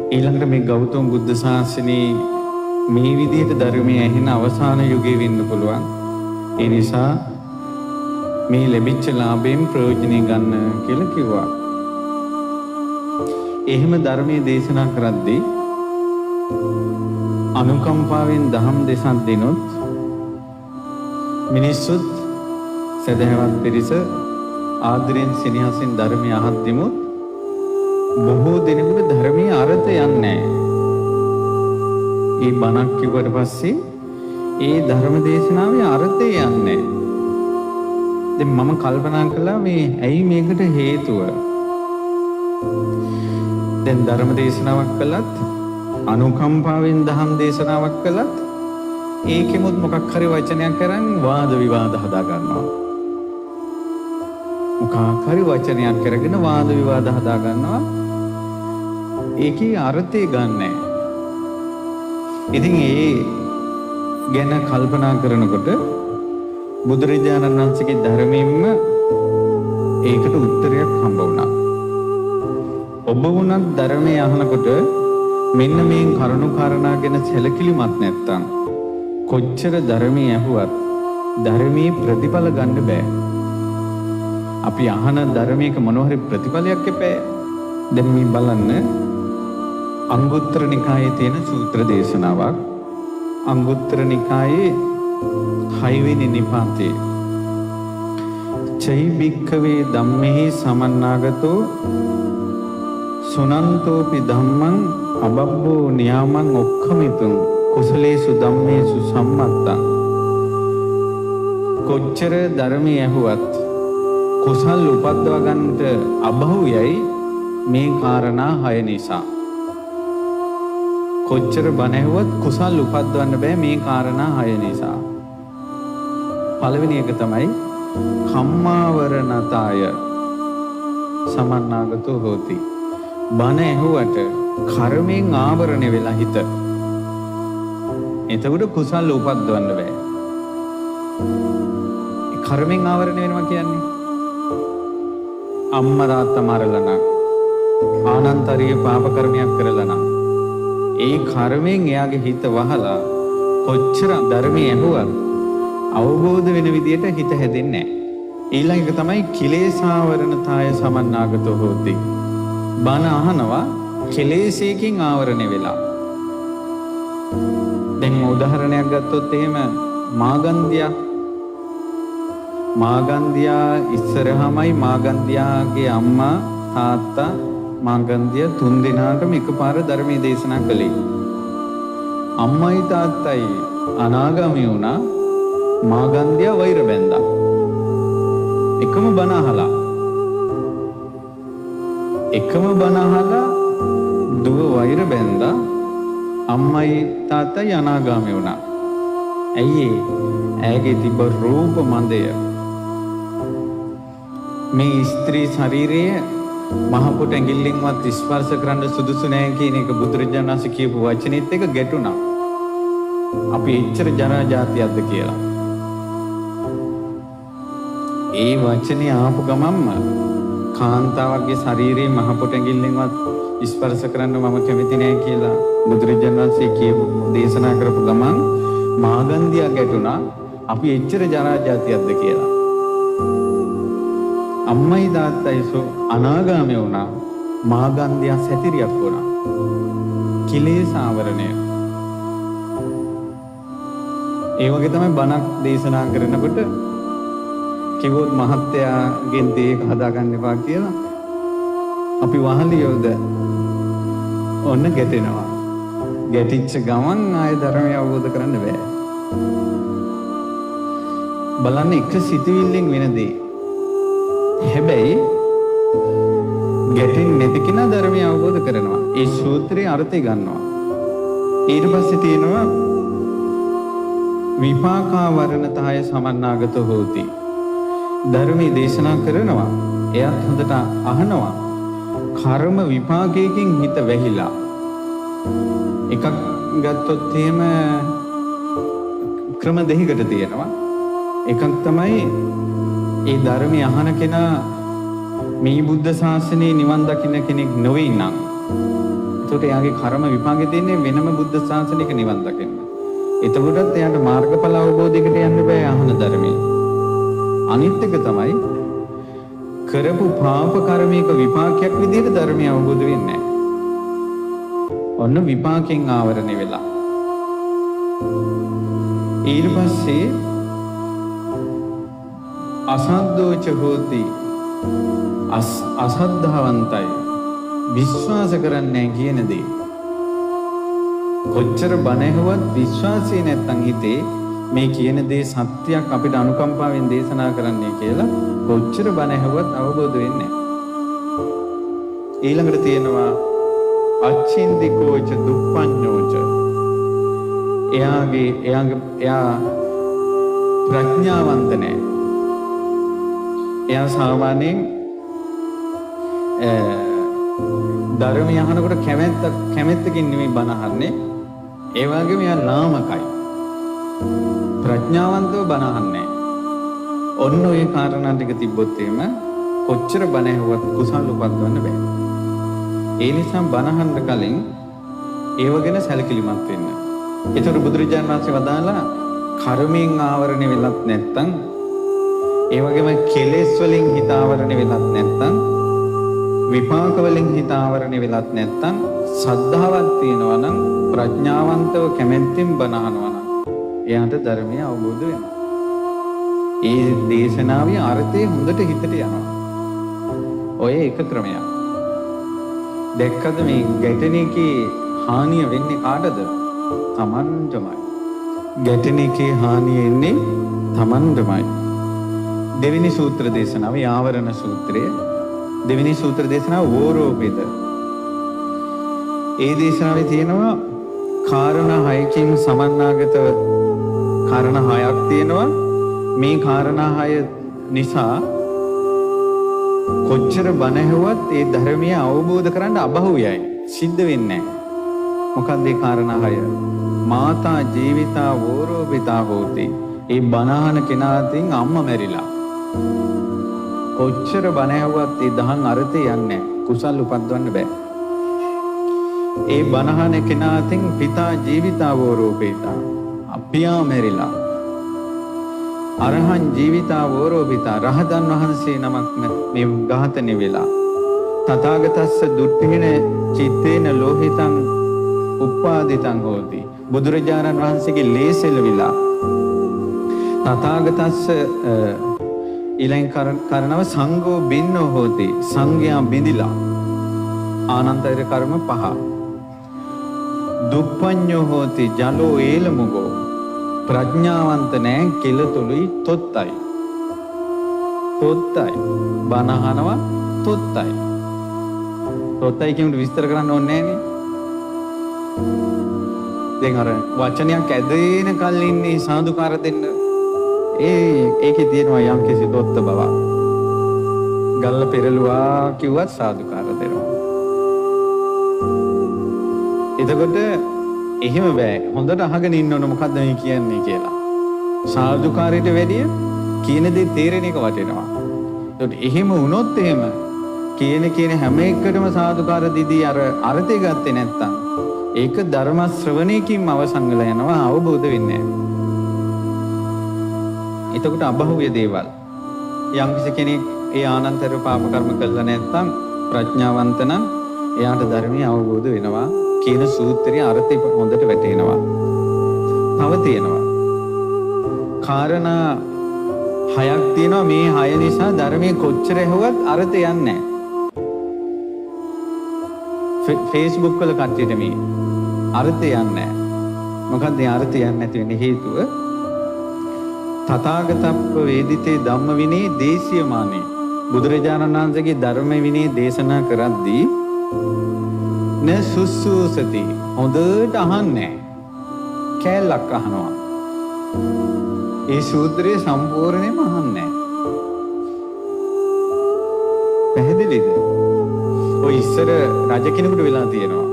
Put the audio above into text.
ඊළඟට මේ ගෞතම බුද්ධ ශාසනයේ මේ විදිහට ධර්මයේ ඇහෙන අවසාන යුගයේ වෙන්න පුළුවන්. ඒ නිසා මේ ලැබිච්ච ලාභයෙන් ප්‍රයෝජනෙ ගන්න කියලා කිව්වා. එහෙම ධර්මයේ දේශනා කරද්දී අනුකම්පාවෙන් දහම් දෙසක් දිනොත් මිනිස්සුත් සදහවත් පිරිස ආදරෙන් සෙනෙහසින් ධර්මය අහද්දිමුත් බොහෝ දෙනෙකුට ධර්මයේ අර්ථය යන්නේ නැහැ. ඒ බණක් කිව්වට පස්සේ ඒ ධර්ම දේශනාවේ අර්ථය යන්නේ නැහැ. දැන් මම කල්පනා කළා මේ ඇයි මේකට හේතුව? දැන් ධර්ම දේශනාවක් කළත් අනුකම්පාවෙන් දහම් දේශනාවක් කළත් ඒකෙමුත් මොකක් හරි වචනයක් කරන් වාද විවාද හදා ගන්නවා. මොකක් හරි වචනයක් කරගෙන වාද විවාද හදා ගන්නවා. ඒකේ අර්ථය ගන්නෑ. ඉතින් ඒ ගැන කල්පනා කරනකොට බුදුරජාණන් වහන්සේගේ ධර්මයෙන්ම ඒකට උත්තරයක් හම්බ වුණා. ඔබ වුණත් ධර්මයේ අහනකොට මෙන්න මේ කරුණු කාරණා ගැන සැලකිලිමත් නැත්තම් කොච්චර ධර්මයේ ඇහුවත් ධර්මයේ ප්‍රතිඵල ගන්න බෑ. අපි අහන ධර්මයක මොනවා හරි ප්‍රතිඵලයක් එපෑ. දැන් මේ බලන්න අංගුත්තර නිකායේ තියෙන සූත්‍ර දේශනාවක්. අංගුත්තර නිකායේ 6 වෙනි නිපාතේ චෛ භික්ඛවේ ධම්මෙහි සමන්නාගතෝ සුනන්තෝපි ධම්මං අබබ්බෝ නියාමං ඔක්ඛමිතුං කුසලේසු ධම්මේසු සම්මත්තං. කොච්චර ධර්මයේ ඇහුවත් කුසල් උපද්දව ගන්නට අබහුයයි මේ කාරණා 6 නිසා. කොච්චර බණ ඇහුවත් කුසල් උපද්දවන්න බෑ මේ කාරණා 6 නිසා. පළවෙනි එක තමයි කම්මාවරණතාය සමන්නාගතෝ හෝති. බණ ඇහුවට කර්මයෙන් ආවරණය වෙලා හිත. එතකොට කුසල් උපද්දවන්න බෑ. කර්මයෙන් ආවරණය වෙනවා කියන්නේ අම්මා තාත්තා මරලා නම් ආනන්තරීය පාප කර්මයක් කරලා නම් ඒ කර්මයෙන් එයාගේ හිත වහලා කොච්චර ධර්මයේ ඇහුවත් අවබෝධ වෙන විදියට හිත හැදෙන්නේ නැහැ. ඊළඟ එක තමයි කිලේසාවරණතාය සමන්නාගතෝ හෝති. බණ අහනවා කෙලෙසයකින් ආවරණය වෙලා. දැන් උදාහරණයක් ගත්තොත් එහෙම මාගන්දියා ඉස්සරහමයි මාගන්දියාගේ අම්මා තාත්තා මාගන්දියා 3 දෙනාටම එකපාර ධර්මයේ දේශනා කළේ. අම්මයි තාත්තයි අනාගාමී වුණා. මාගන්දියා වෛර බැඳා. එකම බණ අහලා දුව වෛර බැඳා. අම්මයි තාත්තයි අනාගාමී වුණා. ඇයි ඇගේ තිබ්බ රූප මන්දය. මේ ස්ත්‍රී ශරීරයේ මහ පුට ඇඟිල්ලෙන්වත් ස්පර්ශ කරන්න සුදුසු නැහැ කියන එක බුදුරජාණන් වහන්සේ කියපු වචනේත් එක ගැටුණා. අපි එච්චර ජරා ජාතියක්ද කියලා. ඒ වචනේ ආපු ගමන්ම කාන්තාවගේ ශරීරයේ මහ පුට ඇඟිල්ලෙන්වත් ස්පර්ශ කරන්න මම කැමති නැහැ කියලා බුදුරජාණන් වහන්සේ කියපු දේශනා කරපු ගමන් මාගන්දියා ගැටුණා. අපි එච්චර ජරා ජාතියක්ද කියලා. අම්මයි තාත්තයි අනාගාමී වුණා. මාගන්දියා සැතිරියක් වුණා. කිලේශ ආවරණය. ඒ වගේ තමයි බණක් දේශනා කරනකොට කිව්වොත් මහත්තයාගෙන් දෙයක හදාගන්න එපා කියලා අපි වහලියෝද ඔන්න ගැටෙනවා. ගැටිච්ච ගමන් ආය ධර්මය අවබෝධ කරන්න බෑ. බලන්න එක සිතුවිල්ලෙන් වෙන දේ. හැබැයි ගැටෙන්නේ නැති කෙනා ධර්මය අවබෝධ කරනවා. ඒ සූත්‍රයේ අර්ථය ගන්නවා. ඊට පස්සේ තියෙනවා විපාකා වරණතාය සමන්නාගතෝ හෝති. ධර්මයේ දේශනා කරනවා. එයත් හොඳට අහනවා. කර්ම විපාකයෙන් හිත වැහිලා. එකක් ගත්තොත් එහෙම ක්‍රම දෙකකට තියෙනවා. එකක් තමයි ඒ ධර්මය අහන කෙනා මේ බුද්ධ ශාසනයේ නිවන් දකින්න කෙනෙක් නොවේ නම් එතකොට එයාගේ කර්ම විපාකේ තියෙන්නේ වෙනම බුද්ධ ශාසනික නිවන් දකින්න. එතකොටත් එයාට මාර්ගඵල අවබෝධයකට යන්න බෑ අහන ධර්මයේ. අනිත් එක තමයි කරපු පාප කර්මයක විපාකයක් විදිහට ධර්මය අවබෝධ වෙන්නේ නැහැ. ඔන්න විපාකෙන් ආවරණය වෙලා. ඊට පස්සේ අසද්දෝච හෝති අසද්ධාවන්තයි විශ්වාස කරන්නේ කියන දේ. කොච්චර බණ ඇහුවත් විශ්වාසය නැත්තම් හිතේ මේ කියන දේ සත්‍යයක් අපිට අනුකම්පාවෙන් දේශනා කරන්නේ කියලා කොච්චර බණ ඇහුවත් අවබෝධ වෙන්නේ නැහැ. ඊළඟට තියෙනවා අච්චින්දිකෝච දුප්පඤ්ඤෝච. එයා ප්‍රඥාවන්ත නැහැ. එයා සාමාන්‍යයෙන් ධර්මය අහනකොට කැමැත්තකින් නෙමෙයි බණ අහන්නේ. ඒ වගේම එයා ලාමකයි. ප්‍රඥාවන්තව බණ අහන්නේ. ඔන්න ඔය කාරණා ටික තිබ්බොත් එහෙම කොච්චර බණ ඇහුවත් කුසල් උපද්දවන්න බෑ. ඒ නිසා බණ අහන්න කලින් ඒව ගැන සැලකිලිමත් වෙන්න. ඒතර බුදුරජාණන් වහන්සේ වදාලා කර්මයෙන් ආවරණය වෙලත් නැත්තම් ඒ වගේම කෙලෙස් වලින් හිත ආවරණය වෙලත් නැත්තම් විපාක වලින් හිත ආවරණය වෙලත් නැත්තම් සද්ධාවක් තියෙනවා නම් ප්‍රඥාවන්තව කැමැත්තෙන් බණ අහනවා නම් එයාට ධර්මය අවබෝධ වෙනවා. ඒ දේශනාවේ අර්ථය හොඳට හිතට යනවා. ඔය එක ක්‍රමයක්. දැක්කද මේ ගැටෙන එකේ හානිය වෙන්නේ කාටද? Tamanටමයි. ගැටෙන එකේ හානිය එන්නේ Tamanටමයි. දෙවෙනි සූත්‍ර දේශනාව ආවරණ සූත්‍රය. දෙවෙනි සූත්‍ර දේශනාව වෝරෝපිත. ඒ දේශනාවේ තියෙනවා කාරණා 6කින් සමන්නාගත කාරණා 6ක් තියෙනවා. මේ කාරණා 6 නිසා කොච්චර බණ ඇහුවත් ඒ ධර්මය අවබෝධ කරගන්න අබහුවයයි. සිද්ධ වෙන්නේ නැහැ. මොකක්ද ඒ කාරණා 6? මාතා ජීවිතා වෝරෝපිතා හෝති. ඒ බණහන කෙනාටින් අම්මා මැරිලා. කොච්චර බණ ඇහුවත් ඒ දහන් අර්ථය යන්නේ නැහැ. කුසල් උපද්දවන්න බෑ. ඒ බණහන කෙනාටින් පිතා ජීවිතා වෝරෝපිතා. අපියා මැරිලා. අරහං ජීවිතා වෝරෝපිතා. රහතන් වහන්සේ නමක් මේ ඝාතනය වෙලා. තථාගතස්ස දුට්ඨේන චිත්තේන ලෝහිතං උපාදිතං හෝති. බුදුරජාණන් වහන්සේගේ ලේසෙලවිලා. තථාගතස්ස ඊළඟ කරනව සංඝෝ බින්නෝ හෝති. සංඝයා බිඳිලා. ආනන්තර කර්ම 5. දුප්පඤ්ඤෝ හෝති ජලෝ ඒලමුගෝ. ප්‍රඥාවන්ත නැහැ කෙලතුළුයි තොත්තයි. තොත්තයි. බණහනවා තොත්තයි. තොත්තයි කියමුට විස්තර කරන්න ඕනේ නෑනේ. දැන් අර වචනයක් ඇදෙන කල් ඉන්නේ සාදුකාර දෙන්න. ඒකේ තියෙනවා යම් කිසි තොත්ත බව. ගල්ල පෙරළුවා කිව්වත් සාදුකාර දෙනවා. එතකොට එහෙම බෑ. හොඳට අහගෙන ඉන්න ඕන මොකද්ද මේ කියන්නේ කියලා. සාදුකාරයට වැඩිය කියන දේ තේරෙන එක වටිනවා. ඒකට එහෙම වුණොත් එහෙම කියන හැම එකටම සාදුකාර දීදී අර අර්ථය ගත්තේ නැත්තම් ඒක ධර්ම ශ්‍රවණයකින් අවසන් වෙලා යනවා, අවබෝධ වෙන්නේ නැහැ. එතකොට අබහුවේ දේවල් යම් කෙනෙක් ඒ ආනන්තර පාප කර්ම කළා නැත්තම් ප්‍රඥාවන්ත නම් එයාට ධර්මය අවබෝධ වෙනවා කියන සූත්‍රයේ අර්ථය හොඳට වැටෙනවා. තව තියෙනවා කාරණා 6ක් තියෙනවා. මේ 6 නිසා ධර්මයේ කොච්චර ඇහුවත් අර්ථය යන්නේ නැහැ. Facebook වල කට්ටියට මේ අර්ථය යන්නේ නැහැ. මොකක්ද ඒ අර්ථය යන්නේ නැති වෙන්නේ හේතුව? තථාගතප්ප වේදිතේ ධම්ම විනේ දේශීයමානේ. බුදුරජාණන් වහන්සේගේ ධර්ම විනේ දේශනා කරද්දී න සුසුසති හොඳට අහන්නේ. කැලක් අහනවා. ඒ සූත්‍රයේ සම්පූර්ණයෙන්ම අහන්නේ. පැහැදිලිද? ඔය ඉස්සර රජ කෙනෙකුට වෙලා තියෙනවා.